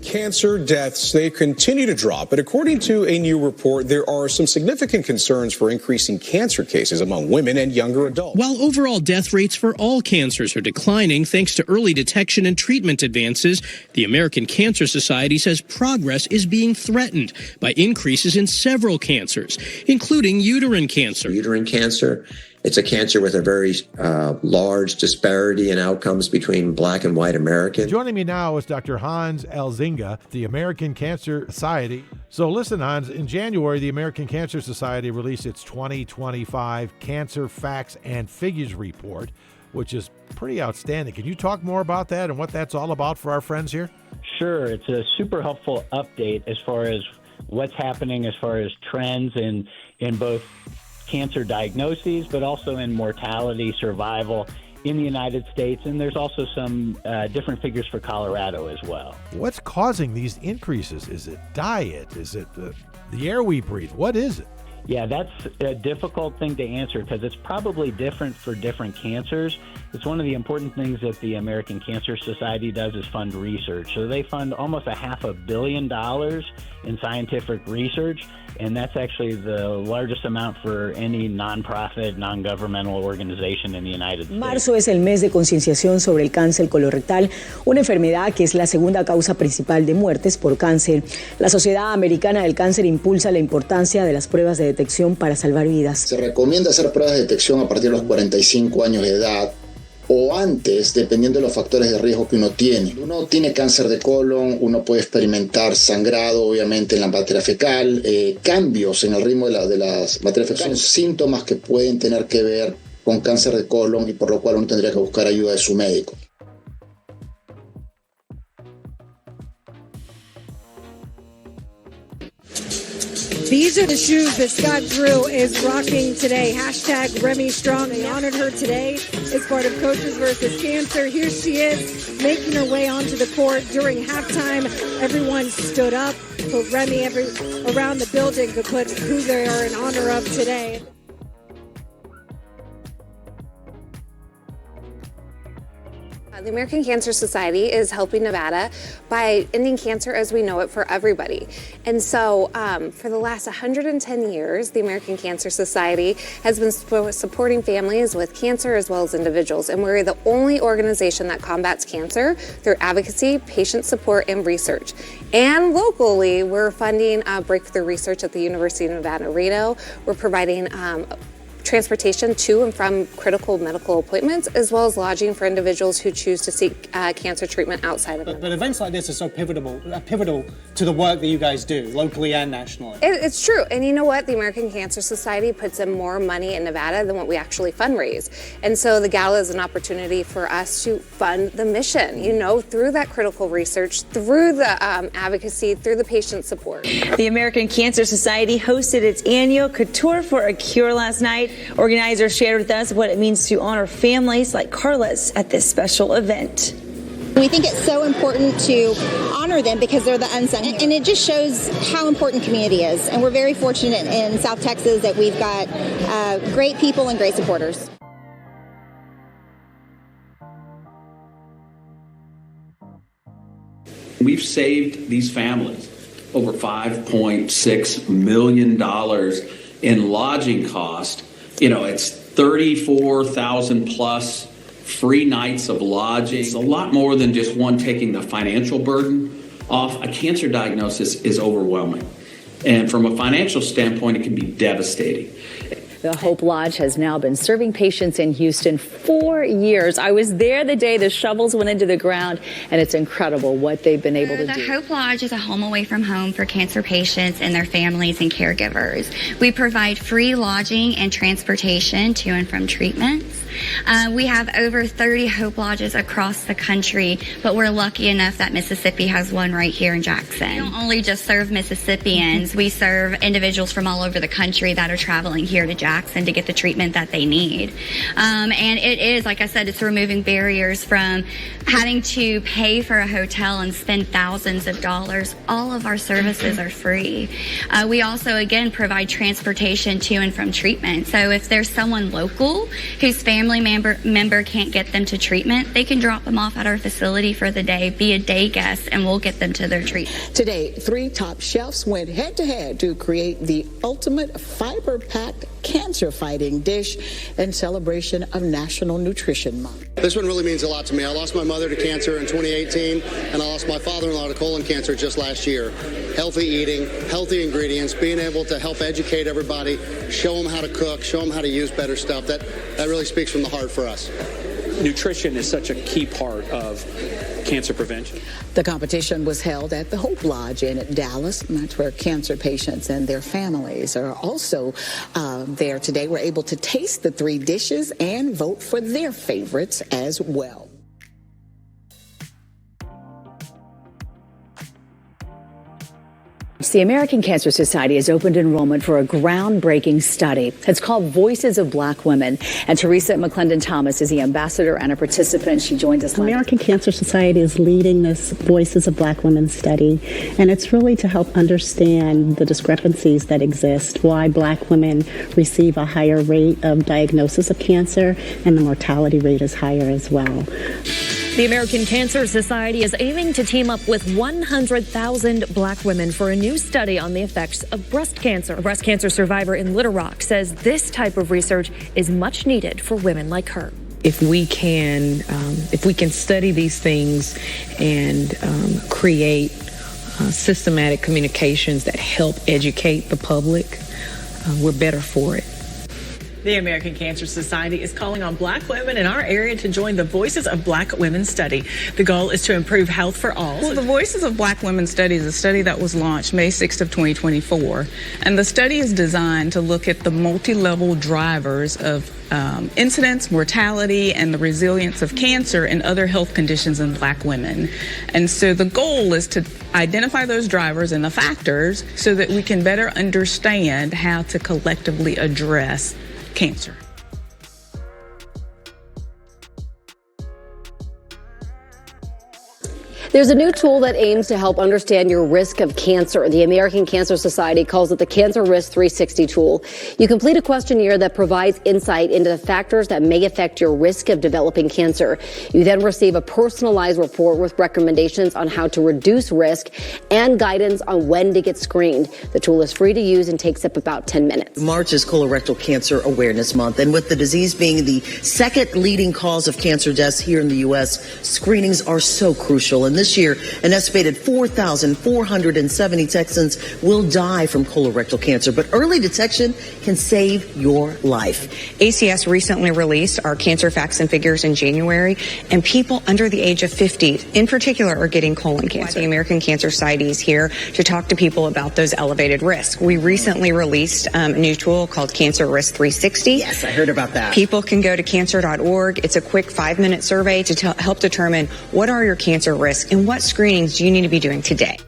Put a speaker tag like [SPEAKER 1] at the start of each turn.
[SPEAKER 1] Cancer deaths, they continue to drop, but according to a new report, there are some significant concerns for increasing cancer cases among women and younger adults.
[SPEAKER 2] While overall death rates for all cancers are declining thanks to early detection and treatment advances, the American Cancer Society says progress is being threatened by increases in several cancers, including uterine cancer.
[SPEAKER 3] Uterine cancer, it's a cancer with a very large disparity in outcomes between black and white Americans.
[SPEAKER 4] Joining me now is Dr. Hans Elzinga, the American Cancer Society. So listen, Hans, in January, the American Cancer Society released its 2025 Cancer Facts and Figures report, which is pretty outstanding. Can you talk more about that and what that's all about for our friends here?
[SPEAKER 5] Sure. It's a super helpful update as far as what's happening as far as trends in both cancer diagnoses, but also in mortality, survival in the United States. And there's also some different figures for Colorado as well.
[SPEAKER 4] What's causing these increases? Is it diet? Is it the air we breathe? What is it?
[SPEAKER 5] Yeah, that's a difficult thing to answer because it's probably different for different cancers. It's one of the important things that the American Cancer Society does is fund research. So they fund almost $500 million in scientific research, and that's actually the largest amount for any nonprofit, non-governmental organization in the United States.
[SPEAKER 6] Marzo es el mes de concienciación sobre el cáncer colorectal, una enfermedad que es la segunda causa principal de muertes por cáncer. La Sociedad Americana del Cáncer impulsa la importancia de las pruebas de detección para salvar vidas.
[SPEAKER 7] Se recomienda hacer pruebas de detección a partir de los 45 años de edad o antes, dependiendo de los factores de riesgo que uno tiene. Uno tiene cáncer de colon, uno puede experimentar sangrado, obviamente, en la materia fecal, cambios en el ritmo de las materias fecales. Son síntomas que pueden tener que ver con cáncer de colon y por lo cual uno tendría que buscar ayuda de su médico.
[SPEAKER 8] These are the shoes that Scott Drew is rocking today. Hashtag Remy Strong. They honored her today as part of Coaches vs. Cancer. Here she is making her way onto the court during halftime. Everyone stood up. But Remy around the building could put who they are in honor of today.
[SPEAKER 9] The American Cancer Society is helping Nevada by ending cancer as we know it for everybody. And so for the last 110 years, the American Cancer Society has been supporting families with cancer as well as individuals. And we're the only organization that combats cancer through advocacy, patient support, and research. And locally, we're funding breakthrough research at the University of Nevada, Reno. We're providing transportation to and from critical medical appointments, as well as lodging for individuals who choose to seek cancer treatment outside of it.
[SPEAKER 10] But events like this are so pivotal to the work that you guys do, locally and nationally.
[SPEAKER 9] It's true. And you know what? The American Cancer Society puts in more money in Nevada than what we actually fundraise. And so the gala is an opportunity for us to fund the mission, you know, through that critical research, through the advocacy, through the patient support.
[SPEAKER 11] The American Cancer Society hosted its annual Couture for a Cure last night. Organizers shared with us what it means to honor families like Carla's at this special event.
[SPEAKER 12] We think it's so important to honor them because they're the unsung, and it just shows how important community is. And we're very fortunate in South Texas that we've got great people and great supporters.
[SPEAKER 13] We've saved these families over $5.6 million in lodging cost. You know, it's 34,000 plus free nights of lodging. It's a lot more than just one taking the financial burden off. A cancer diagnosis is overwhelming. And from a financial standpoint, it can be devastating.
[SPEAKER 14] The Hope Lodge has now been serving patients in Houston 4 years. I was there the day the shovels went into the ground, and it's incredible what they've been able to do.
[SPEAKER 15] The Hope Lodge is a home away from home for cancer patients and their families and caregivers. We provide free lodging and transportation to and from treatments. We have over 30 Hope Lodges across the country, but we're lucky enough that Mississippi has one right here in Jackson. We don't only just serve Mississippians, we serve individuals from all over the country that are traveling here to Jackson. Covaxin to get the treatment that they need. And it is, like I said, it's removing barriers from having to pay for a hotel and spend thousands of dollars. All of our services are free. We also, again, provide transportation to and from treatment. So if there's someone local whose family member can't get them to treatment, they can drop them off at our facility for the day, be a day guest, and we'll get them to their treatment.
[SPEAKER 16] Today, 3 top chefs went head-to-head to create the ultimate fiber-packed cancer-fighting dish in celebration of National Nutrition Month.
[SPEAKER 17] This one really means a lot to me. I lost my mother to cancer in 2018, and I lost my father-in-law to colon cancer just last year. Healthy eating, healthy ingredients, being able to help educate everybody, show them how to cook, show them how to use better stuff, that really speaks from the heart for us.
[SPEAKER 18] Nutrition is such a key part of cancer prevention.
[SPEAKER 16] The competition was held at the Hope Lodge in Dallas. That's where cancer patients and their families are also there today. We're able to taste the 3 dishes and vote for their favorites as well.
[SPEAKER 14] The American Cancer Society has opened enrollment for a groundbreaking study. It's called Voices of Black Women. And Teresa McClendon Thomas is the ambassador and a participant. She joins us.
[SPEAKER 19] American Cancer Society is leading this Voices of Black Women study. And it's really to help understand the discrepancies that exist, why Black women receive a higher rate of diagnosis of cancer, and the mortality rate is higher as well.
[SPEAKER 20] The American Cancer Society is aiming to team up with 100,000 Black women for a new study on the effects of breast cancer. A breast cancer survivor in Little Rock says this type of research is much needed for women like her.
[SPEAKER 21] If we can study these things and create systematic communications that help educate the public, we're better for it.
[SPEAKER 22] The American Cancer Society is calling on Black women in our area to join the Voices of Black Women study. The goal is to improve health for all.
[SPEAKER 23] Well, the Voices of Black Women study is a study that was launched May 6th of 2024. And the study is designed to look at the multi-level drivers of incidence, mortality, and the resilience of cancer and other health conditions in Black women. And so the goal is to identify those drivers and the factors so that we can better understand how to collectively address cancer.
[SPEAKER 24] There's a new tool that aims to help understand your risk of cancer. The American Cancer Society calls it the Cancer Risk 360 tool. You complete a questionnaire that provides insight into the factors that may affect your risk of developing cancer. You then receive a personalized report with recommendations on how to reduce risk and guidance on when to get screened. The tool is free to use and takes up about 10 minutes.
[SPEAKER 25] March is Colorectal Cancer Awareness Month, and with the disease being the second leading cause of cancer deaths here in the U.S., screenings are so crucial. And this year, an estimated 4,470 Texans will die from colorectal cancer, but early detection can save your life.
[SPEAKER 26] ACS recently released our cancer facts and figures in January, and people under the age of 50 in particular are getting colon cancer. The American Cancer Society is here to talk to people about those elevated risks. We recently released a new tool called Cancer Risk 360.
[SPEAKER 25] Yes, I heard about that.
[SPEAKER 26] People can go to cancer.org. It's a quick 5-minute survey to help determine what are your cancer risks and what screenings do you need to be doing today.